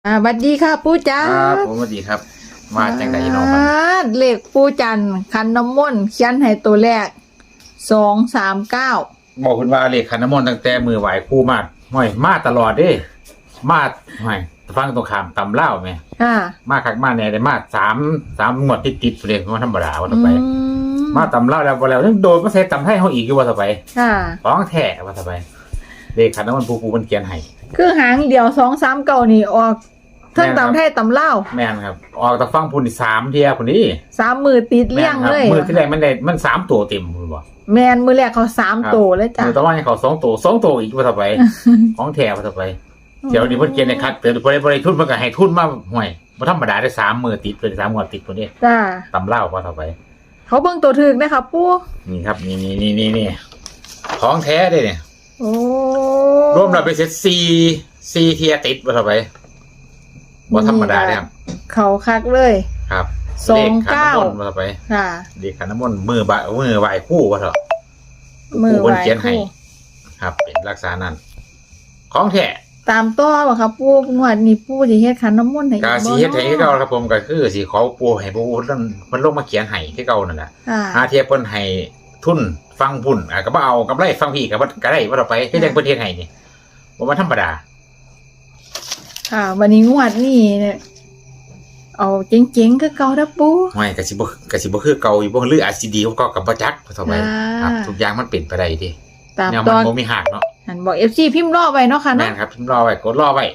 สวัสดีค่ะปู่จัน ครับผมสวัสดีครับมาจังไดน้องมัน เลขปู่จันคันน้ำมนต์เขียนให้ตัวแรก239บอกคุณว่าเลขขันน้ำมนต์ตั้งแต่มือไหวคู่มาห้อยมาตลอดเด้มาห้อยฟังตรงขามตำเล่าไหม ค่ะ มาคักมาแน่ได้มาสามงวดติดเลยมาธรรมดาว่าต่อไป มาตำเล่าแล้วโดนมาใส่ตำไทยเขาอีกอยู่ว่าต่อไป ค่ะ ของแท้ว่าต่อไปเลขขันน้ำมนต์ปูมันเขียนให้ คือหางเดียว239นี่ออกเทั้งตำไทยตำลาว แม่นครับออกแต่ฟังพุ่นอีก3 เที่ยพุ่นนี้ 3มือติดเลี่ยงเลย มือที่แรกมัน3 ตัวเต็มคุณบอก แมนมือแรกเขา3ตัวเลยจ้ะ มือต่อมาให้เขา2 ตัวอีกว่าต่อไป ของแท้ว่าต่อไป เดี๋ยวนี้เพิ่นเขียนในคัดเตือนบ่ได้ทุนมันก็ให้ทุนมาห่วยบ่ธรรมดาได้3 มื้อติดเลย3 งวดติดพุ่นนี้ จ้า ตำเล่าว่าต่อไป เขาเบิ่งตัวถึกนะคะปู่ นี่ครับนี่ของแท้เด้เนี่ย โอ้ รวมแล้วไปเสร็จ4เที่ยติดว่าต่อไปบ่ธรรมดาเด้ครับ เขาคักเลย ครับ สองเก้า เลขขันน้ำมนต์ว่าต่อไป ค่ะ เลขขันน้ำมนต์มือไหว้คู่ว่าเถอะ มือ ปู่ ไห เพิ่น ว เขียนให้ คู่ ครับเป็นลักษณะนั้นของแท้ ตามต่อบ่ครับปู่งวดนี้ปู่สิเฮ็ดขันน้ำมนต์ให้อี กา บ่ สิเฮ็ดให้คือเก่าครับผมก็คือสิขอปู่ให้ปู่มันลงมาเขียนให้คือเก่านั่นแหละ ค่ะ หาเทียบเพิ่นให้ทุนฟังพุ่นก็บ่เอากำไรฟังพี่ก็บ่ก็ได้ว่าต่อไปคือจังเพิ่นเฮ็ดให้นี่บ่ว่าธรรมดา ค่ะ วันนี้งวดนี้เนี่ยเอาเจ๋งๆคือเก่าเด้อปู่ ห้อยก็สิบ่คือเก่าอยู่บ่หรืออาจสิดีกว่าเก่าก็บ่จักว่าต่อไปครับทุกอย่างมันเป็นไปได้ดิ ตาม แนว ต มัน อน บ่มีหักเนาะ หันบอก FC พิมพ์รอไว้เนาะค่ะ แม่ เนาะ นครับพิมพ์รอไว้กดรอไว้